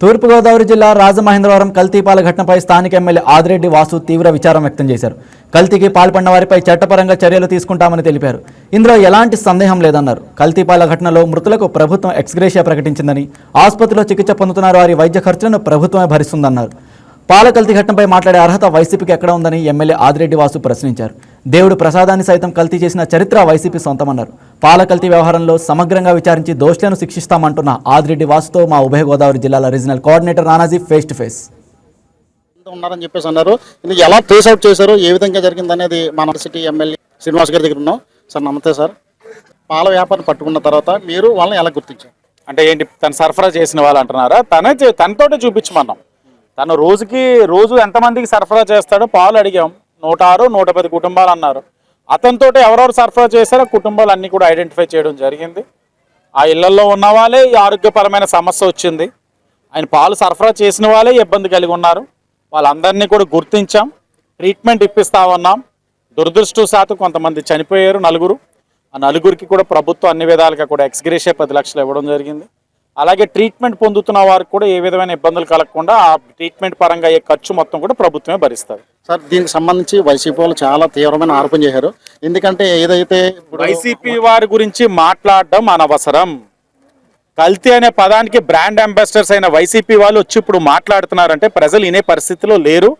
తూర్పుగోదావరి జిల్లా రాజమహేంద్రవరం కల్తీపాల ఘటనపై స్థానిక ఎమ్మెల్యే ఆదిరెడ్డి వాసు తీవ్ర విచారం వ్యక్తం చేశారు. కల్తీకి పాల్పడిన వారిపై చట్టపరంగా చర్యలు తీసుకుంటామని తెలిపారు. ఇందులో ఎలాంటి సందేహం లేదన్నారు. కల్తీపాల ఘటనలో మృతులకు ప్రభుత్వం ఎక్స్గ్రేషియా ప్రకటించిందని, ఆసుపత్రిలో చికిత్స పొందుతున్న వారి వైద్య ఖర్చులను ప్రభుత్వమే భరిస్తుందన్నారు. పాల కల్తీ ఘటనపై మాట్లాడే అర్హత వైసీపీకి ఎక్కడ ఉందని ఎమ్మెల్యే ఆదిరెడ్డి వాసు ప్రశ్నించారు. దేవుడు ప్రసాదాన్ని సైతం కల్తీ చేసిన చరిత్ర వైసీపీ సొంతమన్నారు. పాల కల్తీ వ్యవహారంలో సమగ్రంగా విచారించి దోషులను శిక్షిస్తామంటున్న ఆదిరెడ్డి వాసుతో మా ఉభయ గోదావరి జిల్లాల regional coordinator Nanaji face to face. ఉన్నారని చెప్పేసి అన్నారు. ఇది ఎలా ట్రేస్ అవుట్ చేశారు, ఏ విధంగా జరిగింది అనేది మన సిటీ ఎమ్మెల్యే శ్రీనివాస్ గారి దగ్గర ఉన్నాం. సార్ నమస్తే సార్. పాల వ్యాపారం పట్టుకున్న తర్వాత మీరు వాళ్ళని ఎలా గుర్తించారు? అంటే ఏంటి, తను సరఫరా చేసిన వాళ్ళు అంటున్నారా? తనతోటే చూపించమన్నాం. తను రోజు ఎంతమందికి సరఫరా చేస్తాడో పాలు అడిగాం. 106, 110 కుటుంబాలు అన్నారు. అతనితో ఎవరెవరు సరఫరా చేశారో కుటుంబాలు అన్నీ కూడా ఐడెంటిఫై చేయడం జరిగింది. ఆ ఇళ్లలో ఉన్న వాళ్ళే ఈ ఆరోగ్యపరమైన సమస్య వచ్చింది. ఆయన పాలు సరఫరా చేసిన వాళ్ళే ఇబ్బంది కలిగి ఉన్నారు. వాళ్ళందరినీ కూడా గుర్తించాం, ట్రీట్మెంట్ ఇప్పిస్తా ఉన్నాం. దురదృష్టవశాత్తు కొంతమంది చనిపోయారు, 4. ఆ 4కి కూడా ప్రభుత్వం అన్ని విధాలుగా కూడా ఎక్స్గ్రేషియా 10 లక్షలు ఇవ్వడం జరిగింది. అలాగే ట్రీట్మెంట్ పొందుతున్న వారికి కూడా ఏ విధమైన ఇబ్బందులు కలగకుండా ఆ ట్రీట్మెంట్ పరంగా అయ్యే ఖర్చు మొత్తం కూడా ప్రభుత్వమే భరిస్తుంది. సార్, దీనికి సంబంధించి వైసీపీ వాళ్ళు చాలా తీవ్రమైన ఆరోపణ చేశారు. ఎందుకంటే ఏదైతే వైసీపీ వారి గురించి మాట్లాడడం అనవసరం. కల్తీ అనే పదానికి బ్రాండ్ అంబాసిడర్స్ అయిన వైసీపీ వాళ్ళు వచ్చి ఇప్పుడు మాట్లాడుతున్నారంటే ప్రజలు వినే పరిస్థితిలో లేరు.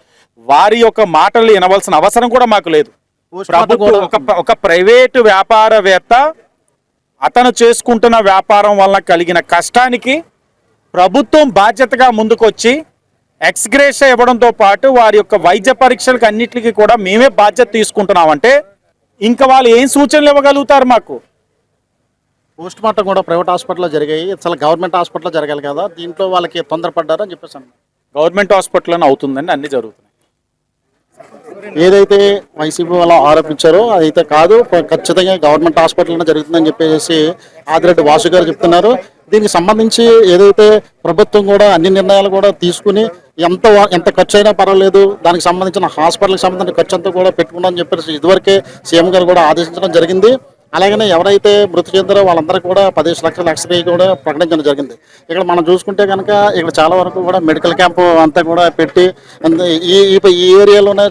వారి యొక్క మాటలు వినవలసిన అవసరం కూడా మాకు లేదు. ఒక ప్రైవేటు వ్యాపారవేత్త అతను చేసుకుంటున్న వ్యాపారం వలన కలిగిన కష్టానికి ప్రభుత్వం బాధ్యతగా ముందుకొచ్చి ఎక్స్గ్రేషియా ఇవ్వడంతో పాటు వారి యొక్క వైద్య పరీక్షలకు అన్నిటికీ కూడా మేమే బాధ్యత తీసుకుంటున్నామంటే ఇంకా వాళ్ళు ఏం సూచనలు ఇవ్వగలుగుతారు మాకు? పోస్ట్ మార్టం కూడా ప్రైవేట్ హాస్పిటల్లో జరిగాయి, అసలు గవర్నమెంట్ హాస్పిటల్లో జరగాలి కదా. దీంట్లో వాళ్ళకి తొందరపడ్డారని చెప్పేసి గవర్నమెంట్ హాస్పిటల్లోనే అవుతుందండి, అన్ని జరుగుతున్నాయి. ఏదైతే వైసీపీ వాళ్ళు ఆరోపించారో అదైతే కాదు, ఖచ్చితంగా గవర్నమెంట్ హాస్పిటల్లో జరుగుతుందని చెప్పేసి ఆదిరెడ్డి వాసు గారు చెప్తున్నారు. దీనికి సంబంధించి ఏదైతే ప్రభుత్వం కూడా అన్ని నిర్ణయాలు కూడా తీసుకుని ఎంత ఖర్చు అయినా పర్వాలేదు, దానికి సంబంధించిన హాస్పిటల్కి సంబంధించిన ఖర్చు అంతా కూడా పెట్టుకుంటామని చెప్పేసి ఇదివరకే సీఎం గారు కూడా ఆదేశించడం జరిగింది. అలాగనే ఎవరైతే మృతి చెందారో వాళ్ళందరికీ కూడా 15 లక్షల ఎక్స్గ్రేషియా కూడా ప్రకటించడం జరిగింది. ఇక్కడ మనం చూసుకుంటే కనుక ఇక్కడ చాలా వరకు కూడా మెడికల్ క్యాంపు అంతా కూడా పెట్టి ఈ ఏరియాలోనే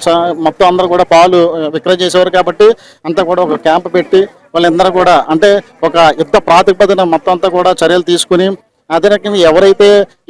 మొత్తం అందరూ కూడా పాలు విక్రయం చేసేవారు కాబట్టి అంతా కూడా ఒక క్యాంపు పెట్టి వాళ్ళందరూ కూడా అంటే ఒక యుద్ధ ప్రాతిపదికన మొత్తం అంతా కూడా చర్యలు తీసుకుని అదే రకంగా ఎవరైతే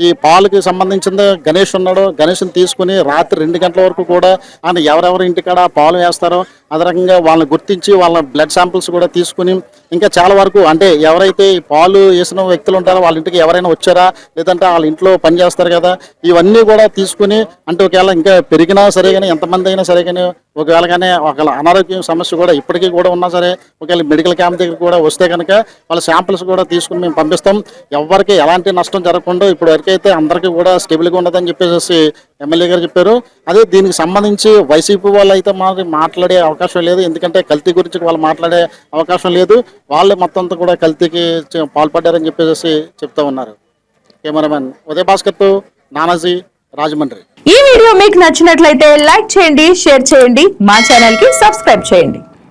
ఈ పాలకి సంబంధించిన గణేష్ ఉన్నాడో గణేష్ని తీసుకుని రాత్రి 2 గంటల వరకు కూడా ఆయన ఎవరెవరి ఇంటికాడ పాలు వేస్తారో అదే రకంగా వాళ్ళని గుర్తించి వాళ్ళ బ్లడ్ శాంపిల్స్ కూడా తీసుకుని ఇంకా చాలా వరకు అంటే ఎవరైతే ఈ పాలు వేసిన వ్యక్తులు ఉంటారో వాళ్ళ ఇంటికి ఎవరైనా వచ్చారా లేదంటే వాళ్ళ ఇంట్లో పని చేస్తారు కదా ఇవన్నీ కూడా తీసుకుని అంటే ఒకవేళ ఇంకా పెరిగినా సరే కానీ ఎంతమంది అయినా సరే కానీ ఒకవేళ కానీ ఒకవేళ అనారోగ్యం సమస్య కూడా ఇప్పటికీ కూడా ఉన్నా సరే ఒకవేళ మెడికల్ క్యాంప్ దగ్గర కూడా వస్తే కనుక వాళ్ళ శాంపిల్స్ కూడా తీసుకుని మేము పంపిస్తాం. ఎవరికి ఎలాంటి నష్టం జరగకుండా ఇప్పుడు వరకైతే అందరికీ కూడా స్టేబుల్గా ఉండదని చెప్పేసి ఎమ్మెల్యే గారు చెప్పారు. అదే దీనికి సంబంధించి వైసీపీ వాళ్ళు అయితే మాకు మాట్లాడే అవకాశం లేదు, ఎందుకంటే కల్తీ గురించి వాళ్ళు మాట్లాడే అవకాశం లేదు. వాళ్ళు మొత్తం అంతా కూడా కల్తీకి పాల్పడ్డారని చెప్పేసి చెప్తా ఉన్నారు. కెమెరామెన్ ఉదయ్ భాస్కర్తో నానాజీ, రాజమండ్రి. ఈ వీడియో మీకు నచ్చినట్లయితే లైక్ చేయండి, షేర్ చేయండి, మా ఛానల్ కి సబ్స్క్రైబ్ చేయండి.